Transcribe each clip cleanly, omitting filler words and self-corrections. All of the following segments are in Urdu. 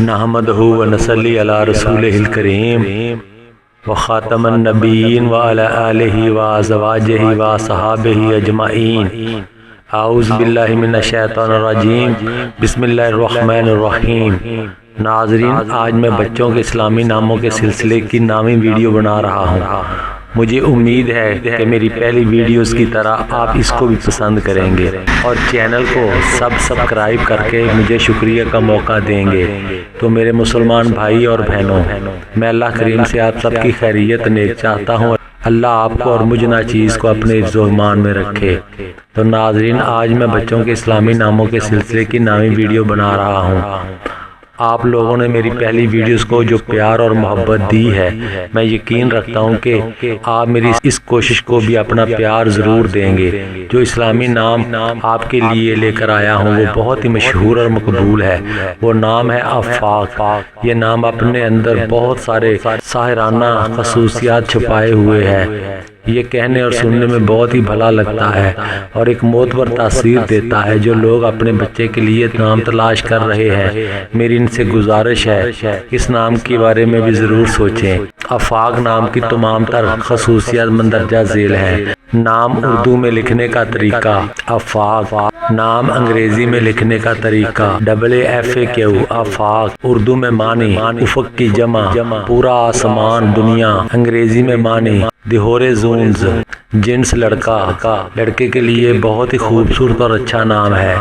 نحمدہ و نصلی علی رسولہ الکریم وخاتم النبیین وعلی آلہ وازواجہ وصحابہ اجمعین۔ اعوذ باللہ من الشیطان الرجیم، بسم اللہ الرحمن الرحیم۔ ناظرین، آج میں بچوں کے اسلامی ناموں کے سلسلے کی نامی ویڈیو بنا رہا ہوں۔ مجھے امید ہے کہ میری پہلی ویڈیوز کی طرح آپ اس کو بھی پسند کریں گے اور چینل کو سبسکرائب کر کے مجھے شکریہ کا موقع دیں گے۔ تو میرے مسلمان بھائی اور بہنوں، میں اللہ کریم سے آپ سب کی خیریت نیک چاہتا ہوں۔ اللہ آپ کو اور مجھ ناچیز کو اپنے حفظ و ایمان میں رکھے۔ تو ناظرین، آج میں بچوں کے اسلامی ناموں کے سلسلے کی نامی ویڈیو بنا رہا ہوں۔ آپ لوگوں نے میری پہلی ویڈیوز کو جو پیار اور محبت دی ہے، میں یقین رکھتا ہوں کہ آپ میری اس کوشش کو بھی اپنا پیار ضرور دیں گے۔ جو اسلامی نام آپ کے لیے لے کر آیا ہوں وہ بہت ہی مشہور اور مقبول ہے۔ وہ نام ہے آفاق۔ یہ نام اپنے اندر بہت سارے ساحرانہ خصوصیات چھپائے ہوئے ہیں۔ یہ کہنے اور سننے میں بہت ہی بھلا لگتا ہے اور ایک معتبر تاثیر دیتا ہے۔ جو لوگ اپنے بچے کے لیے نام تلاش کر رہے ہیں، میری ان سے گزارش ہے اس نام کے بارے میں بھی ضرور سوچیں۔ آفاق نام کی تمام تر خصوصیات مندرجہ ذیل ہیں۔ نام اردو میں لکھنے کا طریقہ آفاق، نام انگریزی میں لکھنے کا طریقہ FAQ آفاق، اردو میں معنی افق کی جمع، پورا آسمان دنیا، انگریزی میں معنی دی ہورزونز، جنس لڑکا، لڑکے کے لیے بہت ہی خوبصورت اور اچھا نام ہے۔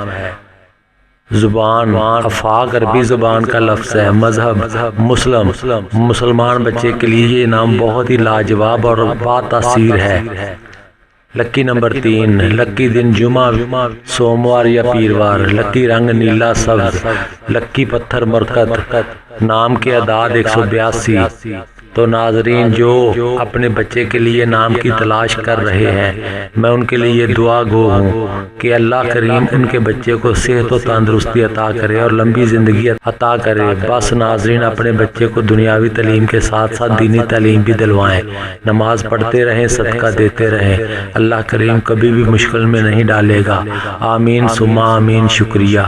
زبان آفاق عربی زبان کا لفظ ہے۔ مذہب مسلم، مسلمان بچے کے لیے یہ نام بہت ہی لاجواب اور با تاثیر ہے۔ لکی نمبر 3، لکی دن جمعہ، سوموار یا پیروار، لکی رنگ نیلا سبز، لکی پتھر مرکت، نام کے اعداد 182۔ تو ناظرین، جو اپنے بچے کے لیے نام کی تلاش کر رہے ہیں، میں ان کے لیے دعا گو ہوں کہ اللہ کریم ان کے بچے کو صحت و تندرستی عطا کرے اور لمبی زندگی عطا کرے۔ بس ناظرین، اپنے بچے کو دنیاوی تعلیم کے ساتھ ساتھ دینی تعلیم بھی دلوائیں، نماز پڑھتے رہیں، صدقہ دیتے رہیں۔ اللہ کریم کبھی بھی مشکل میں نہیں ڈالے گا۔ آمین ثم آمین۔ شکریہ۔